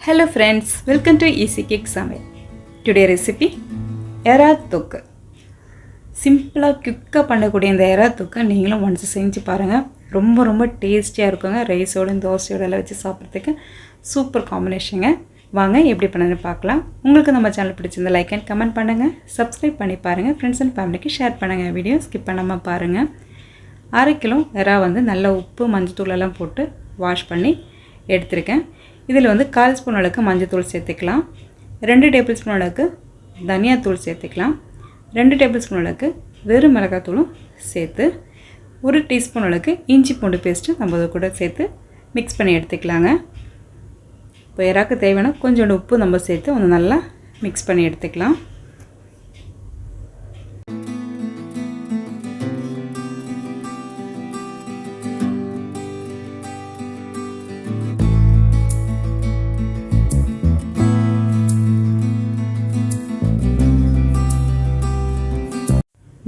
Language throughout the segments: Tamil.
Hello friends, welcome to Easy Cake Samayal. Today recipe எறா தொக்கு. சிம்பிளாக குயிக்காக பண்ணக்கூடிய இந்த எறா தொக்கை நீங்களும் ஒன்ஸ் செஞ்சு பாருங்கள். ரொம்ப டேஸ்டியாக இருக்குங்க. ரைஸோடு தோசையோடு எல்லாம் வச்சு சாப்பிட்றதுக்கு சூப்பர் காம்பினேஷனுங்க. வாங்க எப்படி பண்ணுன்னு பார்க்கலாம். உங்களுக்கு நம்ம சேனல் பிடிச்சிருந்த லைக் அண்ட் கமெண்ட் பண்ணுங்கள், சப்ஸ்கிரைப் பண்ணி பாருங்கள், ஃப்ரெண்ட்ஸ் அண்ட் ஃபேமிலிக்கு ஷேர் பண்ணுங்கள். வீடியோ ஸ்கிப் பண்ணாமல் பாருங்கள். 1/2 கிலோ எறா நல்லா உப்பு மஞ்சத்தூளெல்லாம் போட்டு வாஷ் பண்ணி எடுத்திருக்கேன். இதில் 1/4 ஸ்பூன் அளவுக்கு மஞ்சத்தூள் சேர்த்துக்கலாம். 2 டேபிள் ஸ்பூன் அளவுக்கு தனியாத்தூள் சேர்த்துக்கலாம். 2 டேபிள் ஸ்பூன் அளவுக்கு வெறும் மிளகாத்தூளும் சேர்த்து 1 டீஸ்பூன் அளவுக்கு இஞ்சி பூண்டு பேஸ்ட்டு நம்ம அதை கூட சேர்த்து மிக்ஸ் பண்ணி எடுத்துக்கலாங்க. இப்போ எறாக்கு தேவையான கொஞ்சோண்டு உப்பு நம்ம சேர்த்து நல்லா மிக்ஸ் பண்ணி எடுத்துக்கலாம்.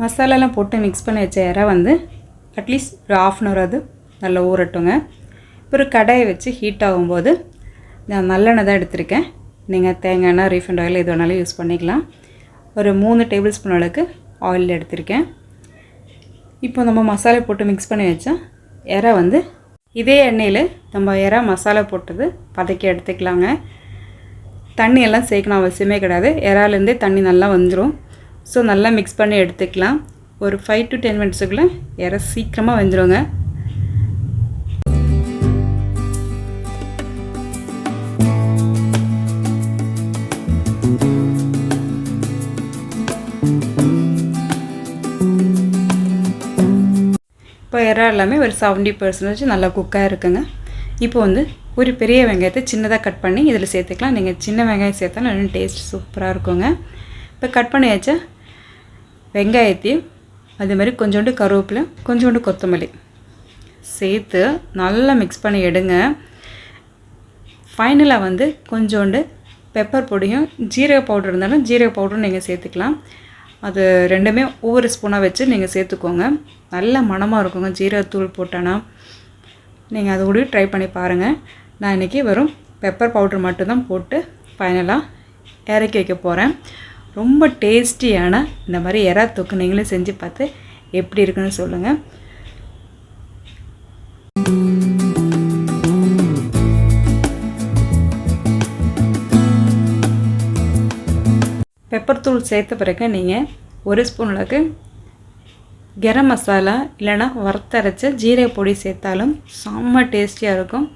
மசாலாலாம் போட்டு மிக்ஸ் பண்ணி வச்ச எறா அட்லீஸ்ட் ஒரு 1/2 hour அது நல்லா ஊறட்டுங்க. இப்போ ஒரு கடாயை வச்சு ஹீட் ஆகும்போது நான் நல்லெண்ணெய் தான் எடுத்திருக்கேன். நீங்கள் தேங்காய் எண்ணெய், ரீஃபைண்ட் ஆயில் எது வேணாலும் யூஸ் பண்ணிக்கலாம். ஒரு 3 டேபிள் ஸ்பூன் அளவுக்கு ஆயில் எடுத்திருக்கேன். இப்போ நம்ம மசாலா போட்டு மிக்ஸ் பண்ணி வச்சா எறா இதே எண்ணெயில் நம்ம எறா மசாலா போட்டது பதக்கி எடுத்துக்கலாங்க. தண்ணியெல்லாம் சேர்க்கணும் அவசியமே கிடையாது. எறாலேருந்தே தண்ணி நல்லா வந்துடும். ஸோ நல்லா மிக்ஸ் பண்ணி எடுத்துக்கலாம். ஒரு 5 to 10 மினிட்ஸுக்குள்ளே எறா சீக்கிரமாக வெந்துடுங்க. இப்போ எறா எல்லாமே ஒரு 70% நல்லா குக்காக இருக்குங்க. இப்போ ஒரு பெரிய வெங்காயத்தை சின்னதாக கட் பண்ணி இதில் சேர்த்துக்கலாம். நீங்கள் சின்ன வெங்காயம் சேர்த்தா நல்லா டேஸ்ட் சூப்பராக இருக்குங்க. இப்போ கட் பண்ணி வச்ச வெங்காயத்தையும் அதே மாதிரி கொஞ்சோண்டு கருவேப்பிலை, கொஞ்சோண்டு கொத்தமல்லி சேர்த்து நல்லா மிக்ஸ் பண்ணி எடுங்க. ஃபைனலாக கொஞ்சோண்டு பெப்பர் பொடியும் ஜீரக பவுடர் இருந்தாலும் ஜீரக பவுடரும் நீங்கள் சேர்த்துக்கலாம். அது ரெண்டுமே ஒவ்வொரு ஸ்பூனாக வச்சு நீங்கள் சேர்த்துக்கோங்க. நல்ல மணமாக இருக்குங்க ஜீரகத்தூள் போட்டோன்னா. நீங்கள் அது கூட ட்ரை பண்ணி பாருங்கள். நான் இன்றைக்கி வெறும் பெப்பர் பவுடர் மட்டும்தான் போட்டு ஃபைனலாக இறக்கி வைக்க போகிறேன். ரொம்ப டேஸ்டியான இந்த மாதிரி எறா தொக்கு நீங்களும் செஞ்சு பார்த்து எப்படி இருக்குன்னு சொல்லுங்கள். பெப்பர் தூள் சேர்த்த பிறகு நீங்கள் 1 ஸ்பூன் அளவுக்கு கரம் மசாலா இல்லைன்னா வறுத்தரைச்ச ஜீரக பொடி சேர்த்தாலும் செம்ம டேஸ்டியாக இருக்கும்.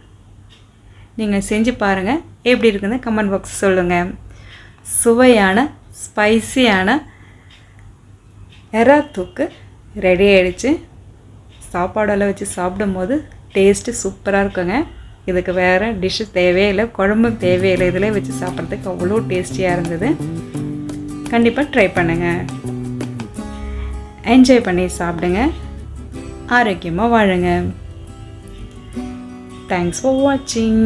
நீங்கள் செஞ்சு பாருங்கள், எப்படி இருக்குன்னு கமெண்ட் பாக்ஸ் சொல்லுங்கள். சுவையான ஸ்பைசியான எறா தொக்கு ரெடி ஆகிடுச்சு. சாப்பாடெல்லாம் வச்சு சாப்பிடும்போது டேஸ்ட்டு சூப்பராக இருக்குங்க. இதுக்கு வேறு டிஷ்ஷு தேவையே இல்லை, குழம்பு தேவையில்லை. இதில் வச்சு சாப்பிட்றதுக்கு அவ்வளோ டேஸ்டியாக இருந்தது. கண்டிப்பாக ட்ரை பண்ணுங்கள், என்ஜாய் பண்ணி சாப்பிடுங்க, ஆரோக்கியமாக வாழுங்க. தேங்க்ஸ் ஃபார் வாட்சிங்.